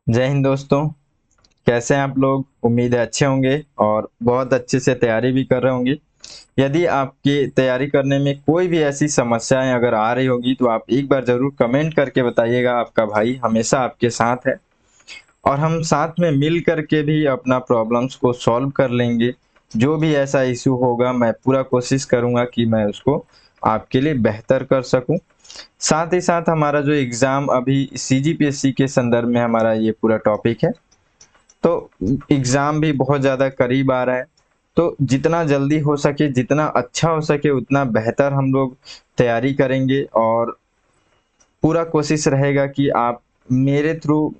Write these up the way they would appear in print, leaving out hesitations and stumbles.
जय हिंद दोस्तों। कैसे हैं आप लोग? उम्मीद है अच्छे होंगे और बहुत अच्छे से तैयारी भी कर रहे होंगे। यदि आपकी तैयारी करने में कोई भी ऐसी समस्याएं अगर आ रही होगी तो आप एक बार ज़रूर कमेंट करके बताइएगा। आपका भाई हमेशा आपके साथ है और हम साथ में मिल कर के भी अपना प्रॉब्लम्स को सॉल्व कर लेंगे। जो भी ऐसा इशू होगा मैं पूरा कोशिश करूँगा कि मैं उसको आपके लिए बेहतर कर सकूँ। साथ ही साथ हमारा जो एग्ज़ाम अभी सीजीपीएससी के संदर्भ में हमारा ये पूरा टॉपिक है, तो एग्ज़ाम भी बहुत ज़्यादा करीब आ रहा है। तो जितना जल्दी हो सके, जितना अच्छा हो सके उतना बेहतर हम लोग तैयारी करेंगे और पूरा कोशिश रहेगा कि आप मेरे थ्रू,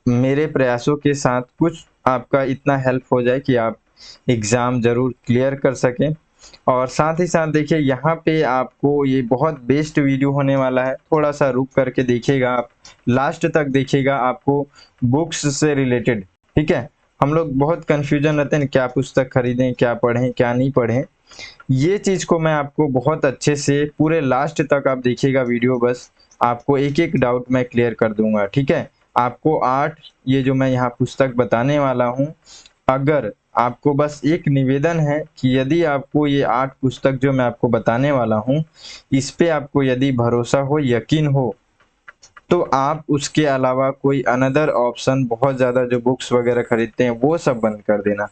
मेरे प्रयासों के साथ कुछ आपका इतना हेल्प हो जाए कि आप एग्ज़ाम ज़रूर क्लियर कर सकें। और साथ ही साथ देखिए, यहाँ पे आपको ये बहुत बेस्ट वीडियो होने वाला है। थोड़ा-सा रुक करके देखिएगा आप, लास्ट तक देखिएगा, आपको बुक्स से रिलेटेड, ठीक है? हम लोग बहुत कन्फ्यूज़न रहते हैं क्या पुस्तक खरीदें, क्या पढ़ें, क्या नहीं पढ़ें। ये चीज़ को मैं आपको बहुत अच्छे से पूरे लास्ट तक आप देखिएगा वीडियो, बस आपको एक-एक डाउट मैं क्लियर कर दूँगा, ठीक है? आपको 8 ये जो मैं यहाँ पुस्तक बताने वाला हूँ, अगर आपको बस एक निवेदन है कि यदि आपको ये 8 पुस्तक जो मैं आपको बताने वाला हूँ, इस पे आपको यदि भरोसा हो, यकीन हो, तो आप उसके अलावा कोई अनदर ऑप्शन बहुत ज़्यादा जो बुक्स वगैरह खरीदते हैं, वो सब बंद कर देना।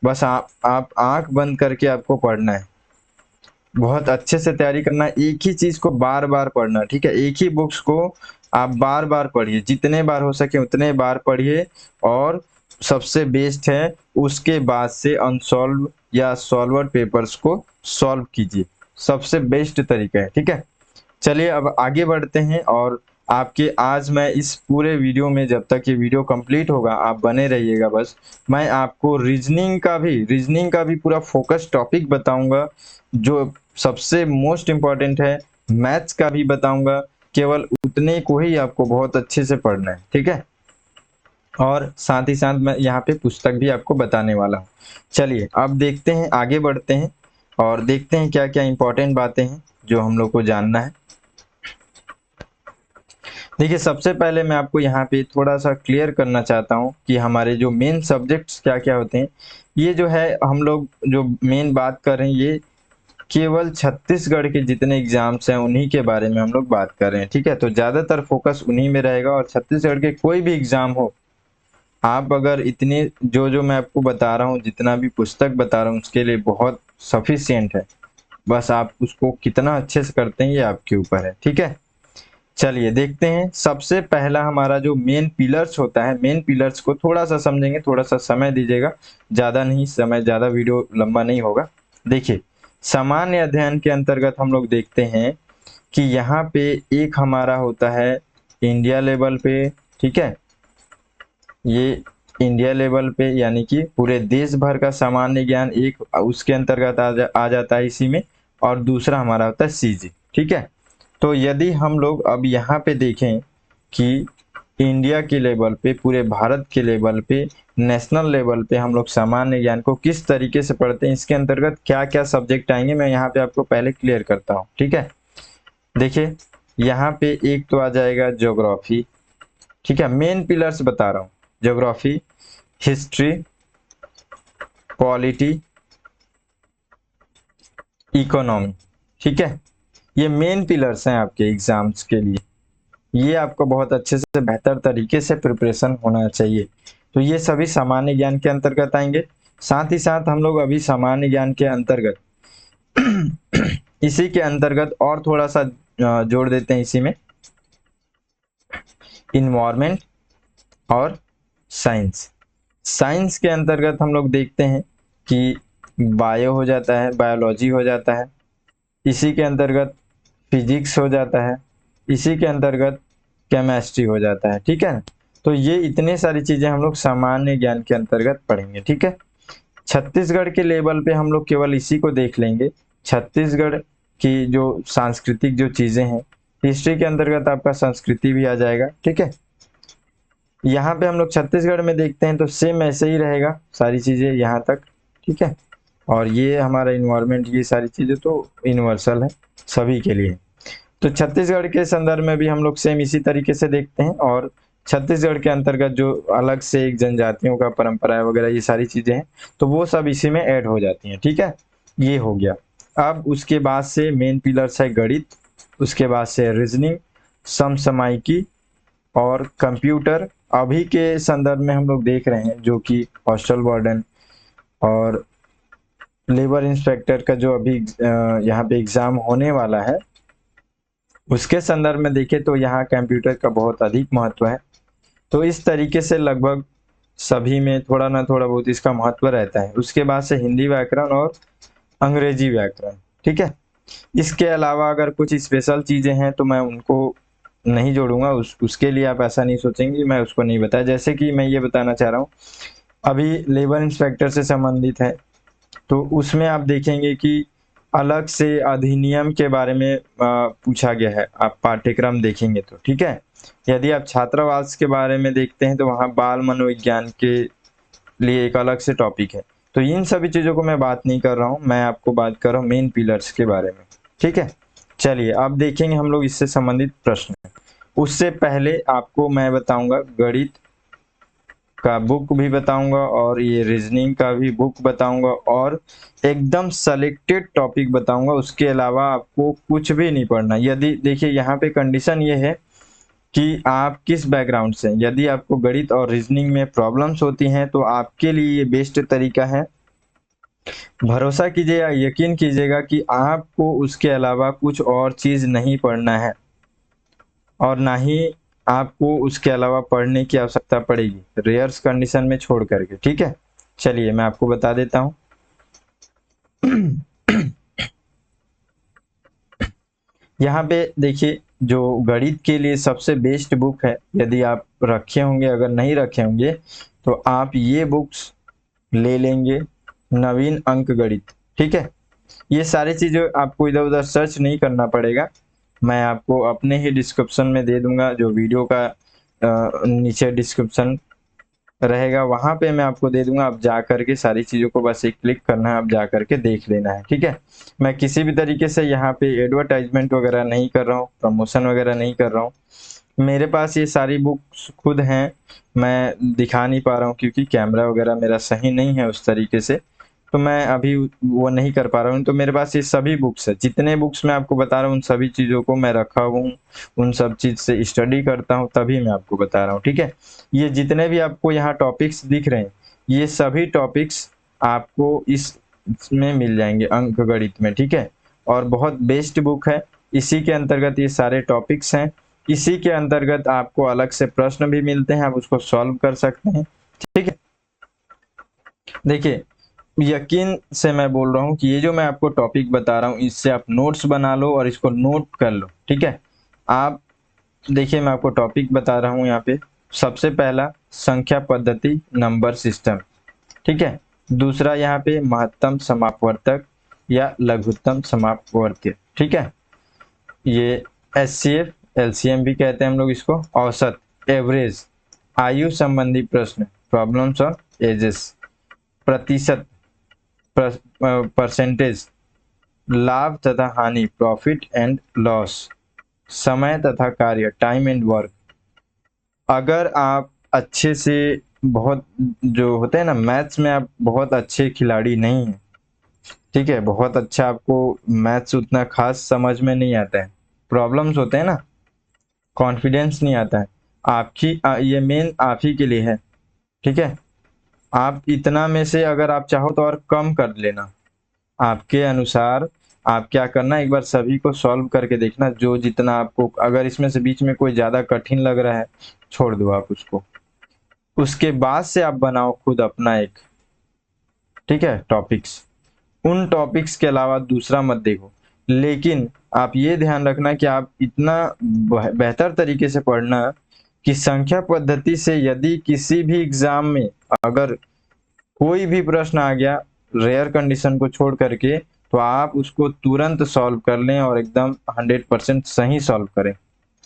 बस आप आँख बंद करके आपको पढ़ना है। बहुत अच्छे से तैयारी करना है, एक ही चीज़ को बार-बार पढ़ना, ठीक है? एक ही बुक्स को आप बार-बार पढ़िए, जितने बार हो सके उतने बार पढ़िए और सबसे बेस्ट है उसके बाद से अनसॉल्व या सॉल्वर्ड पेपर्स को सॉल्व कीजिए, सबसे बेस्ट तरीका है, ठीक है? चलिए अब आगे बढ़ते हैं और आपके आज मैं इस पूरे वीडियो में, जब तक ये वीडियो कंप्लीट होगा आप बने रहिएगा बस। मैं आपको रीजनिंग का भी पूरा फोकस टॉपिक बताऊंगा, जो सबसे मोस्ट इम्पोर्टेंट है। मैथ्स का भी बताऊंगा, केवल उतने को ही आपको बहुत अच्छे से पढ़ना है, ठीक है? और साथ ही साथ मैं यहाँ पे पुस्तक भी आपको बताने वाला हूँ। चलिए अब देखते हैं, आगे बढ़ते हैं और देखते हैं क्या क्या इंपॉर्टेंट बातें हैं जो हम लोग को जानना है। देखिए, सबसे पहले मैं आपको यहाँ पे थोड़ा-सा क्लियर करना चाहता हूँ कि हमारे जो मेन सब्जेक्ट्स क्या-क्या होते हैं। ये जो है हम लोग जो मेन बात कर रहे हैं, ये केवल छत्तीसगढ़ के जितने एग्ज़ाम्स हैं उन्हीं के बारे में हम लोग बात कर रहे हैं, ठीक है? तो ज़्यादातर फ़ोकस उन्हीं में रहेगा और छत्तीसगढ़ के कोई भी एग्ज़ाम हो, आप अगर इतने जो-जो मैं आपको बता रहा हूँ, जितना भी पुस्तक बता रहा हूँ उसके लिए बहुत सफिशिएंट है। बस आप उसको कितना अच्छे से करते हैं ये आपके ऊपर है, ठीक है? चलिए देखते हैं। सबसे पहला हमारा जो मेन पिलर्स होता है, मेन पिलर्स को थोड़ा-सा समझेंगे, थोड़ा-सा समय दीजिएगा, ज़्यादा नहीं समय, ज़्यादा वीडियो लंबा नहीं होगा। देखिए, सामान्य अध्ययन के अंतर्गत हम लोग देखते हैं कि यहाँ पे एक हमारा होता है इंडिया लेवल पे, ठीक है? ये इंडिया लेवल पे यानी कि पूरे देश भर का सामान्य ज्ञान एक उसके अंतर्गत आ जाता है इसी में, और दूसरा हमारा होता है सीजी, ठीक है? तो यदि हम लोग अब यहाँ पे देखें कि इंडिया के लेवल पे, पूरे भारत के लेवल पे, नेशनल लेवल पे हम लोग सामान्य ज्ञान को किस तरीके से पढ़ते हैं, इसके अंतर्गत क्या-क्या सब्जेक्ट आएँगे, मैं यहाँ पे आपको पहले क्लियर करता हूँ, ठीक है? देखिए, यहाँ पे एक तो आ जाएगा ज्योग्राफी, ठीक है? मेन पिलर्स बता रहा हूँ, ज्योग्राफी, हिस्ट्री, पॉलिटी, इकोनॉमी, ठीक है? ये मेन पिलर्स हैं आपके एग्जाम्स के लिए। ये आपको बहुत अच्छे से बेहतर तरीके से प्रिपरेशन होना चाहिए। तो ये सभी सामान्य ज्ञान के अंतर्गत आएँगे। साथ ही साथ हम लोग अभी सामान्य ज्ञान के अंतर्गत इसी के अंतर्गत और थोड़ा-सा जोड़ देते हैं इसी में, एनवायरनमेंट और साइंस। साइंस के अंतर्गत हम लोग देखते हैं कि बायो हो जाता है, बायोलॉजी हो जाता है, इसी के अंतर्गत फिजिक्स हो जाता है, इसी के अंतर्गत केमिस्ट्री हो जाता है, ठीक है ना? तो ये इतने सारी चीज़ें हम लोग सामान्य ज्ञान के अंतर्गत पढ़ेंगे, ठीक है? छत्तीसगढ़ के लेवल पे हम लोग केवल इसी को देख लेंगे। छत्तीसगढ़ की जो सांस्कृतिक जो चीज़ें हैं, हिस्ट्री के अंतर्गत आपका संस्कृति भी आ जाएगा, ठीक है? यहाँ पे हम लोग छत्तीसगढ़ में देखते हैं तो सेम ऐसे ही रहेगा सारी चीज़ें यहाँ तक, ठीक है? और ये हमारा एनवायरनमेंट, ये सारी चीज़ें तो यूनिवर्सल है, सभी के लिए। तो छत्तीसगढ़ के संदर्भ में भी हम लोग सेम इसी तरीके से देखते हैं और छत्तीसगढ़ के अंतर्गत जो अलग से एक जनजातियों का परंपरा वगैरह ये सारी चीजें हैं, तो वो सब इसी में ऐड हो जाती हैं। ठीक है, ये हो गया। अब उसके बाद से मेन पिलर्स है गणित, उसके बाद से रीजनिंग, समसामयिकी और कंप्यूटर। अभी के संदर्भ में हम लोग देख रहे हैं जो कि हॉस्टल वार्डन और लेबर इंस्पेक्टर का जो अभी यहाँ पे एग्जाम होने वाला है, उसके संदर्भ में देखें तो यहाँ कंप्यूटर का बहुत अधिक महत्व है। तो इस तरीके से लगभग सभी में थोड़ा ना थोड़ा बहुत इसका महत्व रहता है। उसके बाद से हिंदी व्याकरण और अंग्रेजी व्याकरण। ठीक है, इसके अलावा अगर कुछ स्पेशल चीजें हैं तो मैं उनको नहीं जोड़ूंगा, उसके लिए आप ऐसा नहीं सोचेंगे मैं उसको नहीं बताया। जैसे कि मैं ये बताना चाह रहा हूँ, अभी लेबर इंस्पेक्टर से संबंधित है, तो उसमें आप देखेंगे कि अलग से अधिनियम के बारे में पूछा गया है, आप पाठ्यक्रम देखेंगे तो। ठीक है, यदि आप छात्रावास के बारे में देखते हैं तो वहाँ बाल मनोविज्ञान के लिए एक अलग से टॉपिक है। तो इन सभी चीज़ों को मैं बात नहीं कर रहा हूँ, मैं आपको बात कर रहा हूँ मेन पिलर्स के बारे में। ठीक है, चलिए अब देखेंगे हम लोग इससे संबंधित प्रश्न। उससे पहले आपको मैं बताऊंगा गणित का बुक भी बताऊंगा और ये रीजनिंग का भी बुक बताऊंगा और एकदम सेलेक्टेड टॉपिक बताऊंगा। उसके अलावा आपको कुछ भी नहीं पढ़ना। यदि देखिए यहाँ पे कंडीशन ये है कि आप किस बैकग्राउंड से, यदि आपको गणित और रीजनिंग में प्रॉब्लम्स होती हैं तो आपके लिए ये बेस्ट तरीका है। भरोसा कीजिए या यकीन कीजिएगा कि आपको उसके अलावा कुछ और चीज नहीं पढ़ना है और ना ही आपको उसके अलावा पढ़ने की आवश्यकता पड़ेगी, रेयर्स कंडीशन में छोड़ करके। ठीक है, चलिए मैं आपको बता देता हूं। यहाँ पे देखिए जो गणित के लिए सबसे बेस्ट बुक है, यदि आप रखे होंगे, अगर नहीं रखे होंगे तो आप ये बुक्स ले लेंगे, नवीन अंक गणित। ठीक है, ये सारी चीजें आपको इधर उधर सर्च नहीं करना पड़ेगा, मैं आपको अपने ही डिस्क्रिप्शन में दे दूंगा, जो वीडियो का नीचे डिस्क्रिप्शन रहेगा वहां पे मैं आपको दे दूंगा। आप जा करके सारी चीजों को बस एक क्लिक करना है, आप जा करके देख लेना है। ठीक है, मैं किसी भी तरीके से यहाँ पे एडवर्टाइजमेंट वगैरह नहीं कर रहा हूँ, प्रमोशन वगैरह नहीं कर रहा हूँ। मेरे पास ये सारी बुक्स खुद हैं, मैं दिखा नहीं पा रहा हूँ क्योंकि कैमरा वगैरह मेरा सही नहीं है उस तरीके से, तो मैं अभी वो नहीं कर पा रहा हूँ। तो मेरे पास ये सभी बुक्स है, जितने बुक्स मैं आपको बता रहा हूँ उन सभी चीज़ों को मैं रखा हूँ, उन सब चीज़ से स्टडी करता हूँ तभी मैं आपको बता रहा हूँ। ठीक है, ये जितने भी आपको यहाँ टॉपिक्स दिख रहे हैं ये सभी टॉपिक्स आपको इसमें मिल जाएंगे अंक गणित में। ठीक है, और बहुत बेस्ट बुक है, इसी के अंतर्गत ये सारे टॉपिक्स हैं, इसी के अंतर्गत आपको अलग से प्रश्न भी मिलते हैं, आप उसको सॉल्व कर सकते हैं। ठीक है, देखिए यकीन से मैं बोल रहा हूँ कि ये जो मैं आपको टॉपिक बता रहा हूँ इससे आप नोट्स बना लो और इसको नोट कर लो। ठीक है, आप देखिए मैं आपको टॉपिक बता रहा हूँ यहाँ पे। सबसे पहला संख्या पद्धति नंबर सिस्टम। ठीक है, दूसरा यहाँ पे महत्तम समापवर्तक या लघुत्तम समापवर्त्य। ठीक है, ये HCF LCM भी कहते हैं हम लोग इसको, औसत एवरेज, आयु संबंधी प्रश्न प्रॉब्लम्स ऑन एजेस, प्रतिशत परसेंटेज, लाभ तथा हानि प्रॉफिट एंड लॉस, समय तथा कार्य टाइम एंड वर्क। अगर आप अच्छे से बहुत जो होते हैं ना मैथ्स में, आप बहुत अच्छे खिलाड़ी नहीं हैं, ठीक है, बहुत अच्छा आपको मैथ्स उतना खास समझ में नहीं आता है, प्रॉब्लम्स होते हैं ना, कॉन्फिडेंस नहीं आता है, आपकी ये मेन आप ही के लिए है। ठीक है, आप इतना में से अगर आप चाहो तो और कम कर लेना, आपके अनुसार आप क्या करना, एक बार सभी को सॉल्व करके देखना, जो जितना आपको, अगर इसमें से बीच में कोई ज्यादा कठिन लग रहा है छोड़ दो आप उसको, उसके बाद से आप बनाओ खुद अपना एक, ठीक है, टॉपिक्स। उन टॉपिक्स के अलावा दूसरा मत देखो, लेकिन आप ये ध्यान रखना कि आप इतना बेहतर तरीके से पढ़ना कि संख्या पद्धति से यदि किसी भी एग्जाम में अगर कोई भी प्रश्न आ गया रेयर कंडीशन को छोड़ करके, तो आप उसको तुरंत सॉल्व कर लें और एकदम 100% सही सॉल्व करें।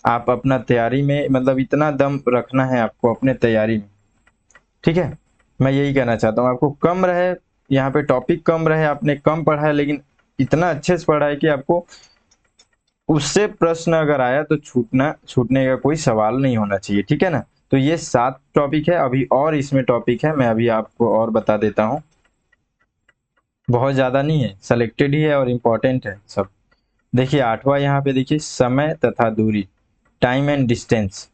आप अपना तैयारी में मतलब इतना दम रखना है आपको अपने तैयारी में। ठीक है, मैं यही कहना चाहता हूँ, आपको कम रहे यहाँ पे टॉपिक कम रहे, आपने कम पढ़ा है लेकिन इतना अच्छे से पढ़ा है कि आपको उससे प्रश्न अगर आया तो छूटने का कोई सवाल नहीं होना चाहिए। ठीक है ना, तो ये 7 टॉपिक है, अभी और इसमें टॉपिक है, मैं अभी आपको और बता देता हूँ। बहुत ज़्यादा नहीं है, सेलेक्टेड ही है और इम्पोर्टेंट है सब। देखिए 8वां यहाँ पे देखिए समय तथा दूरी, टाइम एंड डिस्टेंस।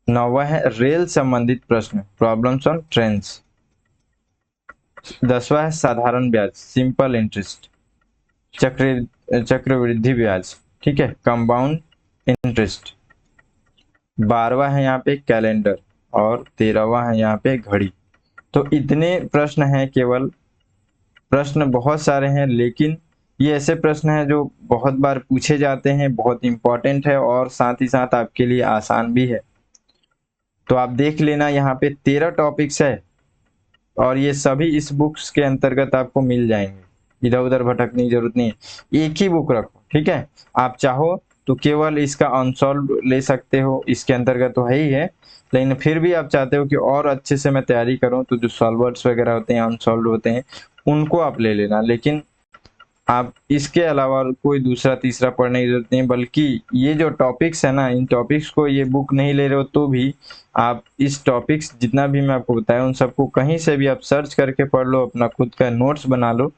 9वां है रेल संबंधित प्रश्न, प्रॉब्लम्स ऑन ट्रेन्स। 10वां है साधारण ब्याज, सिंपल इंटरेस्ट। चक्रवृद्धि ब्याज, ठीक है, कंपाउंड इंटरेस्ट। 12वां है यहाँ पे कैलेंडर और 13वां है यहाँ पे घड़ी। तो इतने प्रश्न हैं केवल। प्रश्न बहुत सारे हैं, लेकिन ये ऐसे प्रश्न हैं जो बहुत बार पूछे जाते हैं, बहुत इंपॉर्टेंट है और साथ ही साथ आपके लिए आसान भी है। तो आप देख लेना, यहाँ पे 13 टॉपिक्स है और ये सभी इस बुक्स के अंतर्गत आपको मिल जाएंगे। इधर उधर भटकने की जरूरत नहीं है, एक ही बुक रखो, ठीक है। आप चाहो तो केवल इसका अनसॉल्व ले सकते हो, इसके अंतर्गत तो है ही है, लेकिन फिर भी आप चाहते हो कि और अच्छे से मैं तैयारी करूं तो जो सॉल्वर्स वगैरह होते हैं, अनसॉल्व होते हैं, उनको आप ले लेना। लेकिन आप इसके अलावा कोई दूसरा तीसरा पढ़ने की जरूरत नहीं, बल्कि ये जो टॉपिक्स है ना, इन टॉपिक्स को ये बुक नहीं ले रहे हो तो भी आप इस टॉपिक्स जितना भी मैं आपको बताया उन सबको कहीं से भी आप सर्च करके पढ़ लो, अपना खुद का नोट्स बना लो।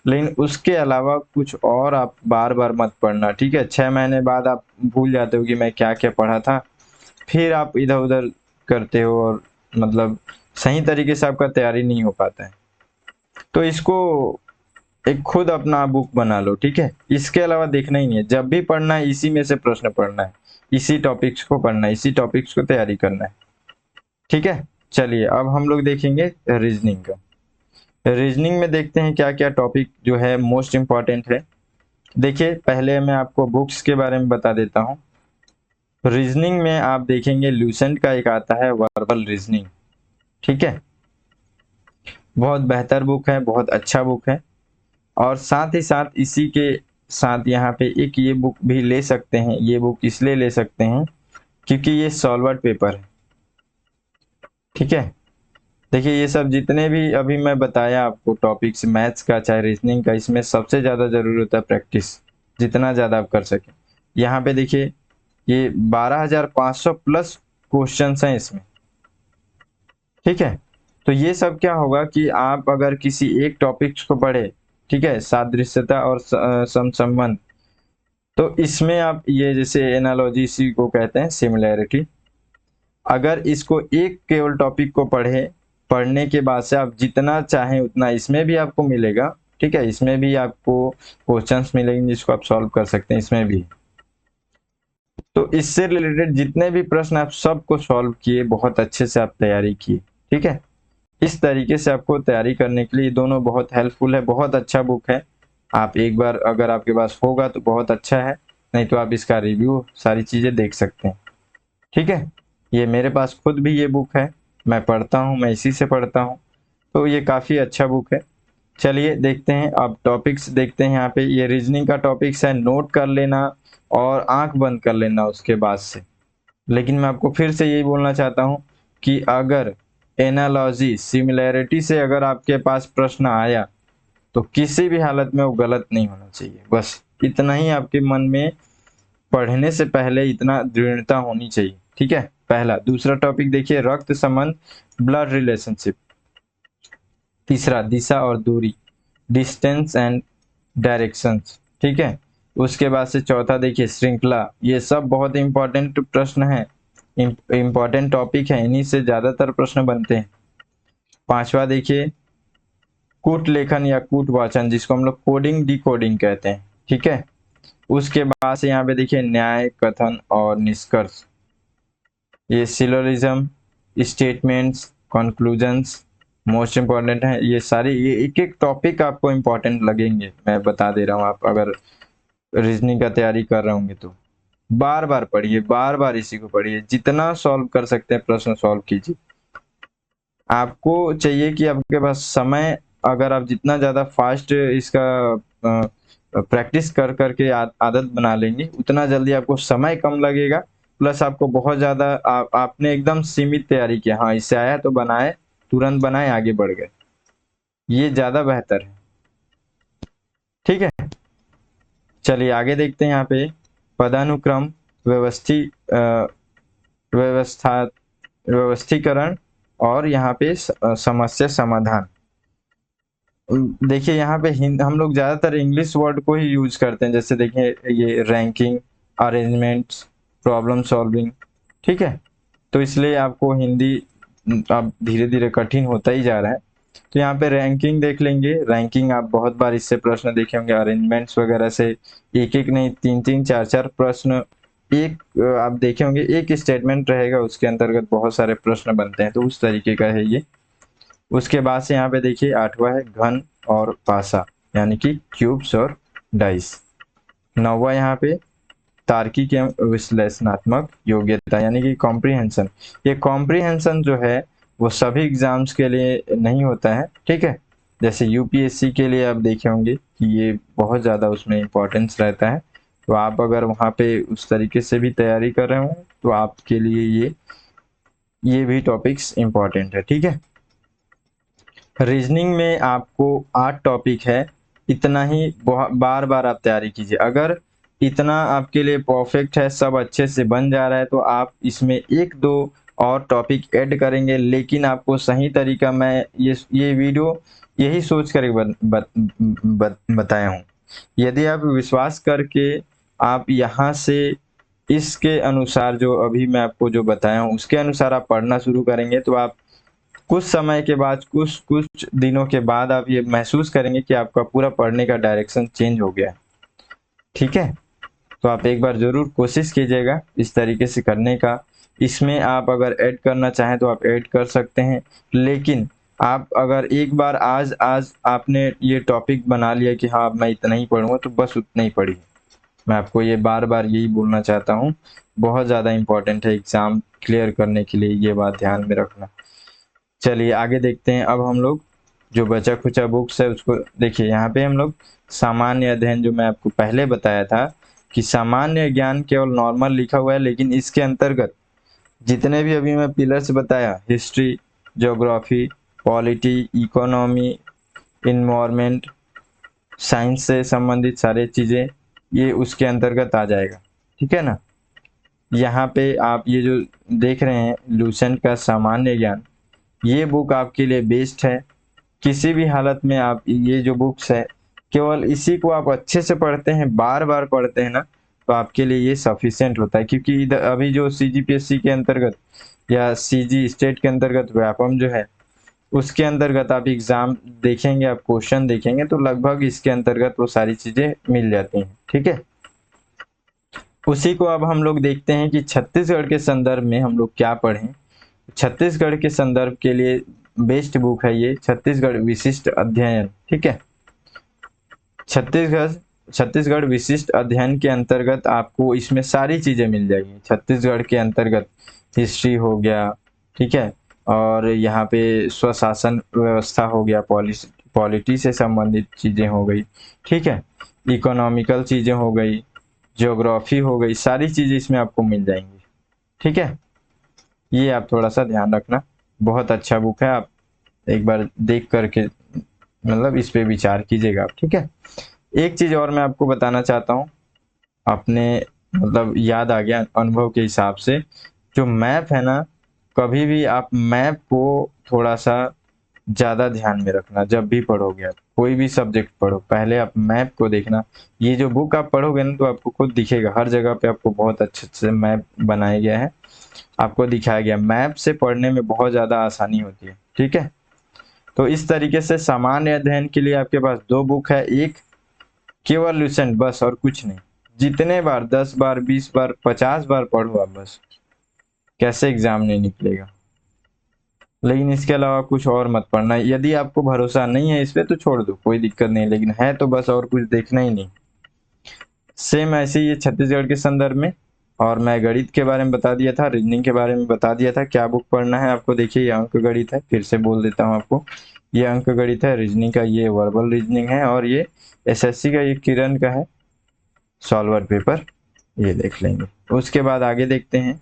लेकिन उसके अलावा कुछ और आप बार बार मत पढ़ना, ठीक है। 6 महीने बाद आप भूल जाते हो कि मैं क्या क्या पढ़ा था, फिर आप इधर उधर करते हो और मतलब सही तरीके से आपका तैयारी नहीं हो पाता है। तो इसको एक खुद अपना बुक बना लो, ठीक है। इसके अलावा देखना ही नहीं है, जब भी पढ़ना है इसी में से प्रश्न पढ़ना है, इसी टॉपिक्स को पढ़ना है, इसी टॉपिक्स को तैयारी करना है, ठीक है। चलिए अब हम लोग देखेंगे रीजनिंग का। रीजनिंग में देखते हैं क्या क्या टॉपिक जो है मोस्ट इम्पॉर्टेंट है। देखिए पहले मैं आपको बुक्स के बारे में बता देता हूँ। रीजनिंग में आप देखेंगे ल्यूसेंट का एक आता है वर्बल रीजनिंग, ठीक है। बहुत बेहतर बुक है, बहुत अच्छा बुक है। और साथ ही साथ इसी के साथ यहाँ पे एक ये बुक भी ले सकते हैं। ये बुक इसलिए ले सकते हैं क्योंकि ये सॉल्वर्ड पेपर है, ठीक है। देखिए ये सब जितने भी अभी मैं बताया आपको टॉपिक्स, मैथ्स का चाहे रीजनिंग का, इसमें सबसे ज़्यादा जरूरी होता है प्रैक्टिस, जितना ज़्यादा आप कर सकें। यहाँ पे देखिए ये 12,500 प्लस क्वेश्चन हैं इसमें, ठीक है। तो ये सब क्या होगा कि आप अगर किसी एक टॉपिक्स को पढ़े, ठीक है, सादृश्यता और संबंध, तो इसमें आप ये जैसे एनालॉजी, इसी को कहते हैं सिमिलैरिटी। अगर इसको एक केवल टॉपिक को पढ़ने के बाद से आप जितना चाहें उतना इसमें भी आपको मिलेगा, ठीक है। इसमें भी आपको क्वेश्चंस मिलेंगे जिसको आप सॉल्व कर सकते हैं इसमें भी। तो इससे रिलेटेड जितने भी प्रश्न आप सबको सॉल्व किए, बहुत अच्छे से आप तैयारी किए, ठीक है। इस तरीके से आपको तैयारी करने के लिए दोनों बहुत हेल्पफुल है, बहुत अच्छा बुक है। आप एक बार अगर आपके पास होगा तो बहुत अच्छा है, नहीं तो आप इसका रिव्यू सारी चीज़ें देख सकते हैं, ठीक है। ये मेरे पास खुद भी ये बुक है, मैं पढ़ता हूँ, मैं इसी से पढ़ता हूँ, तो ये काफ़ी अच्छा बुक है। चलिए देखते हैं अब टॉपिक्स देखते हैं। यहाँ पे ये रीजनिंग का टॉपिक्स है, नोट कर लेना और आंख बंद कर लेना उसके बाद से। लेकिन मैं आपको फिर से यही बोलना चाहता हूँ कि अगर एनालॉजी सिमिलैरिटी से अगर आपके पास प्रश्न आया तो किसी भी हालत में वो गलत नहीं होना चाहिए, बस इतना ही आपके मन में पढ़ने से पहले इतना दृढ़ता होनी चाहिए, ठीक है। पहला। दूसरा टॉपिक देखिए रक्त संबंध, ब्लड रिलेशनशिप। तीसरा दिशा और दूरी, डिस्टेंस एंड डायरेक्शंस, ठीक है। उसके बाद से चौथा देखिए श्रृंखला। ये सब बहुत इंपॉर्टेंट प्रश्न है, इंपॉर्टेंट टॉपिक है, इन्हीं से ज्यादातर प्रश्न बनते हैं। पांचवा देखिए कूट लेखन या कूट वाचन, जिसको हम लोग कोडिंग डिकोडिंग कहते हैं, ठीक है। उसके बाद से यहाँ पे देखिए न्याय, कथन और निष्कर्ष। ये syllogism, statements, conclusions most important है। ये सारे, ये एक एक टॉपिक आपको इंपॉर्टेंट लगेंगे, मैं बता दे रहा हूँ। आप अगर रीजनिंग का तैयारी कर रहे होंगे तो बार बार पढ़िए, बार बार इसी को पढ़िए, जितना सॉल्व कर सकते हैं प्रश्न सॉल्व कीजिए। आपको चाहिए कि आपके पास समय, अगर आप जितना ज़्यादा फास्ट इसका प्रैक्टिस कर करके आदत बना लेंगे, उतना जल्दी आपको समय कम लगेगा, प्लस आपको बहुत ज़्यादा आपने एकदम सीमित तैयारी किया, हाँ इससे आया तो बनाए, तुरंत बनाए, आगे बढ़ गए, ये ज़्यादा बेहतर है, ठीक है। चलिए आगे देखते हैं। यहाँ पे पदानुक्रम, व्यवस्थित व्यवस्था व्यवस्थीकरण और यहाँ पे समस्या समाधान। देखिए यहाँ पे हम लोग ज़्यादातर इंग्लिश वर्ड को ही यूज करते हैं, जैसे देखिए ये रैंकिंग, अरेंजमेंट्स, प्रॉब्लम सॉल्विंग, ठीक है। तो इसलिए आपको हिंदी अब धीरे धीरे कठिन होता ही जा रहा है। तो यहाँ पे रैंकिंग देख लेंगे। रैंकिंग आप बहुत बार इससे प्रश्न देखे होंगे, अरेंजमेंट्स वगैरह से एक एक नहीं, तीन तीन चार चार प्रश्न एक आप देखे होंगे, एक स्टेटमेंट रहेगा उसके अंतर्गत बहुत सारे प्रश्न बनते हैं, तो उस तरीके का है ये। उसके बाद से यहाँ पे देखिए 8वां है घन और पासा, यानी कि क्यूब्स और डाइस। 9वां यहाँ पे तार्किक एवं विश्लेषणात्मक योग्यता, यानी कि कॉम्प्रिहेंशन। ये कॉम्प्रिहेंशन जो है वो सभी एग्जाम्स के लिए नहीं होता है, ठीक है। जैसे यूपीएससी के लिए आप देखे होंगे कि ये बहुत ज़्यादा उसमें इम्पोर्टेंस रहता है, तो आप अगर वहाँ पे उस तरीके से भी तैयारी कर रहे हो तो आपके लिए ये भी टॉपिक्स इम्पोर्टेंट है, ठीक है। रीजनिंग में आपको 8 टॉपिक है, इतना ही बार बार आप तैयारी कीजिए। अगर इतना आपके लिए परफेक्ट है, सब अच्छे से बन जा रहा है, तो आप इसमें 1-2 और टॉपिक ऐड करेंगे, लेकिन आपको सही तरीका मैं ये वीडियो यही सोच कर बताया हूँ। यदि आप विश्वास करके आप यहाँ से इसके अनुसार जो अभी मैं आपको जो बताया हूँ उसके अनुसार आप पढ़ना शुरू करेंगे, तो आप कुछ समय के बाद, कुछ कुछ दिनों के बाद आप ये महसूस करेंगे कि आपका पूरा पढ़ने का डायरेक्शन चेंज हो गया है, ठीक है। तो आप एक बार ज़रूर कोशिश कीजिएगा इस तरीके से करने का। इसमें आप अगर ऐड करना चाहें तो आप ऐड कर सकते हैं, लेकिन आप अगर एक बार आज आज आपने ये टॉपिक बना लिया कि हाँ मैं इतना ही पढ़ूंगा, तो बस उतना ही पढ़िए। मैं आपको ये बार बार यही बोलना चाहता हूँ, बहुत ज़्यादा इम्पोर्टेंट है एग्ज़ाम क्लियर करने के लिए, ये बात ध्यान में रखना। चलिए आगे देखते हैं। अब हम लोग जो बचा खुचा बुक्स है उसको देखिए। यहाँ पे हम लोग सामान्य अध्ययन, जो मैं आपको पहले बताया था कि सामान्य ज्ञान केवल नॉर्मल लिखा हुआ है, लेकिन इसके अंतर्गत जितने भी अभी मैं पिलर्स बताया, history, geography, polity, economy, environment, science से संबंधित सारी चीज़ें, ये उसके अंतर्गत आ जाएगा, ठीक है ना। यहाँ पे आप ये जो देख रहे हैं लूसेंट का सामान्य ज्ञान, ये बुक आपके लिए बेस्ट है। किसी भी हालत में आप ये जो बुक्स है, केवल इसी को आप अच्छे से पढ़ते हैं, बार बार पढ़ते हैं ना, तो आपके लिए ये सफिशिएंट होता है। क्योंकि इधर अभी जो सीजीपीएससी के अंतर्गत या सीजी स्टेट के अंतर्गत व्यापम जो है, उसके अंतर्गत आप एग्जाम देखेंगे, आप क्वेश्चन देखेंगे, तो लगभग इसके अंतर्गत वो सारी चीजें मिल जाती हैं, ठीक है। उसी को अब हम लोग देखते हैं कि छत्तीसगढ़ के संदर्भ में हम लोग क्या पढ़ें। छत्तीसगढ़ के संदर्भ के लिए बेस्ट बुक है ये, छत्तीसगढ़ विशिष्ट अध्ययन, ठीक है। छत्तीसगढ़ विशिष्ट अध्ययन के अंतर्गत आपको इसमें सारी चीजें मिल जाएगी। छत्तीसगढ़ के अंतर्गत हिस्ट्री हो गया, ठीक है, और यहाँ पे स्वशासन व्यवस्था हो गया, पॉलिटी से संबंधित चीजें हो गई, ठीक है, इकोनॉमिकल चीजें हो गई, ज्योग्राफी हो गई, सारी चीजें इसमें आपको मिल जाएंगी, ठीक है। ये आप थोड़ा सा ध्यान रखना, बहुत अच्छा बुक है, आप एक बार देख करके मतलब इस पे विचार कीजिएगा आप, ठीक है। एक चीज और मैं आपको बताना चाहता हूँ, अपने मतलब याद आ गया अनुभव के हिसाब से, जो मैप है ना, कभी भी आप मैप को थोड़ा सा ज्यादा ध्यान में रखना। जब भी पढ़ोगे आप कोई भी सब्जेक्ट पढ़ो, पहले आप मैप को देखना। ये जो बुक आप पढ़ोगे ना, तो आपको खुद दिखेगा, हर जगह पे आपको बहुत अच्छे से मैप बनाया गया है, आपको दिखाया गया। मैप से पढ़ने में बहुत ज़्यादा आसानी होती है, ठीक है। तो इस तरीके से सामान्य अध्ययन के लिए आपके पास 2 बुक है, एक केवल लुसेंट, बस और कुछ नहीं। जितने बार 10 बार 20 बार 50 बार पढ़ो आप, बस कैसे एग्जाम नहीं निकलेगा। लेकिन इसके अलावा कुछ और मत पढ़ना। यदि आपको भरोसा नहीं है इस पे तो छोड़ दो, कोई दिक्कत नहीं, लेकिन है तो बस और कुछ देखना ही नहीं। सेम ऐसे ही ये छत्तीसगढ़ के संदर्भ में, और मैं गणित के बारे में बता दिया था, रीजनिंग के बारे में बता दिया था, क्या बुक पढ़ना है आपको। देखिए ये अंक गणित है, फिर से बोल देता हूँ आपको, ये अंक गणित है। रीजनिंग का ये वर्बल रीजनिंग है, और ये एसएससी का ये किरण का है सॉल्वर पेपर, ये देख लेंगे। उसके बाद आगे देखते हैं।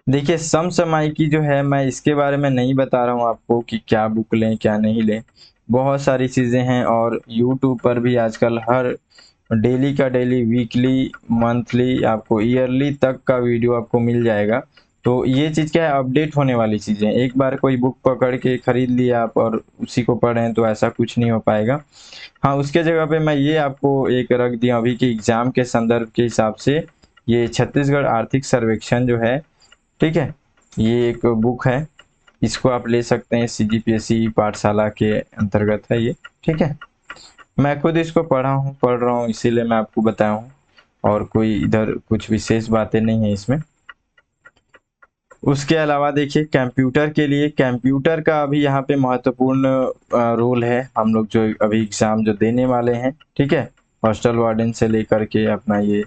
देखिए समसामयिकी जो है, मैं इसके बारे में नहीं बता रहा हूँ आपको कि क्या बुक लें क्या नहीं लें, बहुत सारी चीज़ें हैं, और यूट्यूब पर भी आजकल हर डेली का डेली, वीकली, मंथली, आपको ईयरली तक का वीडियो आपको मिल जाएगा। तो ये चीज़ क्या है, अपडेट होने वाली चीज़ें। एक बार कोई बुक पकड़ के खरीद लिया आप और उसी को पढ़ें तो ऐसा कुछ नहीं हो पाएगा। हाँ, उसके जगह पे मैं ये आपको एक रख दिया अभी कि एग्ज़ाम के संदर्भ के हिसाब से ये छत्तीसगढ़ आर्थिक सर्वेक्षण जो है, ठीक है, ये एक बुक है, इसको आप ले सकते हैं। सीजीपीएससी पाठशाला के अंतर्गत है ये, ठीक है। मैं खुद इसको पढ़ रहा हूँ, इसीलिए मैं आपको बताया हूँ, और कोई इधर कुछ विशेष बातें नहीं है इसमें। उसके अलावा देखिए कंप्यूटर के लिए, कंप्यूटर का अभी यहाँ पे महत्वपूर्ण रोल है। हम लोग जो अभी एग्जाम जो देने वाले हैं, ठीक है, हॉस्टल वार्डन से लेकर के अपना ये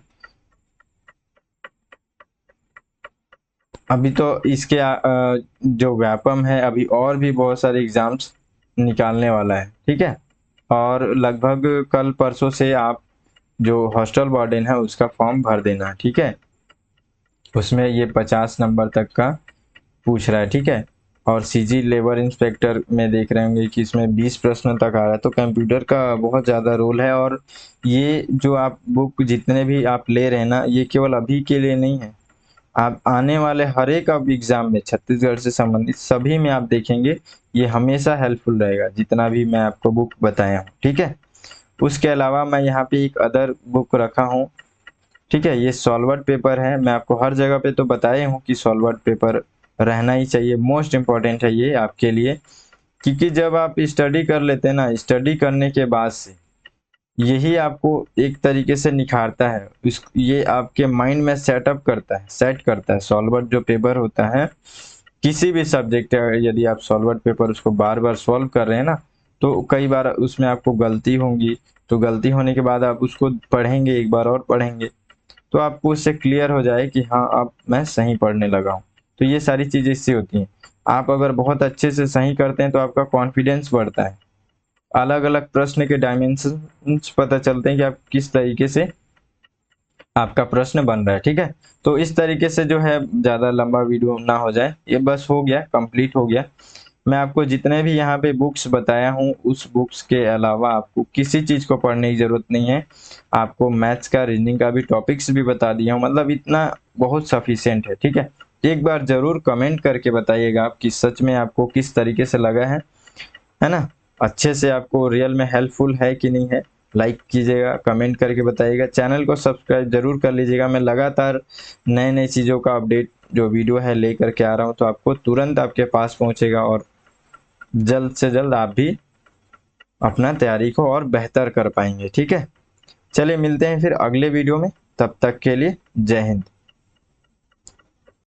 अभी तो इसके जो व्यापम है अभी और भी बहुत सारे एग्जाम्स निकालने वाला है, ठीक है। और लगभग कल परसों से आप जो हॉस्टल वार्डन है उसका फॉर्म भर देना, ठीक है। उसमें ये 50 नंबर तक का पूछ रहा है, ठीक है। और सीजी लेबर इंस्पेक्टर में देख रहे होंगे कि इसमें 20 प्रश्न तक आ रहा है, तो कंप्यूटर का बहुत ज़्यादा रोल है। और ये जो आप बुक जितने भी आप ले रहे हैं ना, ये केवल अभी के लिए नहीं है, आप आने वाले हर एक अब एग्जाम में छत्तीसगढ़ से संबंधित सभी में आप देखेंगे ये हमेशा हेल्पफुल रहेगा, जितना भी मैं आपको बुक बताया हूँ, ठीक है। उसके अलावा मैं यहाँ पे एक अदर बुक रखा हूँ, ठीक है, ये सॉल्वर्ड पेपर है। मैं आपको हर जगह पे तो बताया हूँ कि सॉल्वर्ड पेपर रहना ही चाहिए, मोस्ट इम्पॉर्टेंट है ये आपके लिए। क्योंकि जब आप स्टडी कर लेते हैं ना, स्टडी करने के बाद से यही आपको एक तरीके से निखारता है, इस ये आपके माइंड में सेटअप करता है, सेट करता है। सॉल्वर्ड जो पेपर होता है किसी भी सब्जेक्ट, यदि आप सॉल्वर्ड पेपर उसको बार बार सॉल्व कर रहे हैं ना, तो कई बार उसमें आपको गलती होंगी, तो गलती होने के बाद आप उसको पढ़ेंगे, एक बार और पढ़ेंगे, तो आपको उससे क्लियर हो जाए कि हाँ अब मैं सही पढ़ने लगा हूँ। तो ये सारी चीज़ें इससे होती हैं। आप अगर बहुत अच्छे से सही करते हैं तो आपका कॉन्फिडेंस बढ़ता है, अलग अलग प्रश्न के डायमेंशंस पता चलते हैं कि आप किस तरीके से आपका प्रश्न बन रहा है, ठीक है। तो इस तरीके से जो है, ज़्यादा लंबा वीडियो ना हो जाए, ये बस हो गया, कंप्लीट हो गया। मैं आपको जितने भी यहाँ पे बुक्स बताया हूँ, उस बुक्स के अलावा आपको किसी चीज़ को पढ़ने की ज़रूरत नहीं है। आपको मैथ्स का, रीजनिंग का भी टॉपिक्स भी बता दिया हूँ, मतलब इतना बहुत सफिशिएंट है, ठीक है। एक बार ज़रूर कमेंट करके बताइएगा आप कि सच में आपको किस तरीके से लगा है ना? अच्छे से आपको रियल में हेल्पफुल है कि नहीं है? लाइक कीजिएगा, कमेंट करके बताइएगा, चैनल को सब्सक्राइब ज़रूर कर लीजिएगा। मैं लगातार नए-नए चीज़ों का अपडेट जो वीडियो है लेकर के आ रहा हूँ, तो आपको तुरंत आपके पास पहुँचेगा और जल्द से जल्द आप भी अपना तैयारी को और बेहतर कर पाएँगे, ठीक है? चलिए मिलते हैं फिर अगले वीडियो में, तब तक के लिए जय हिंद।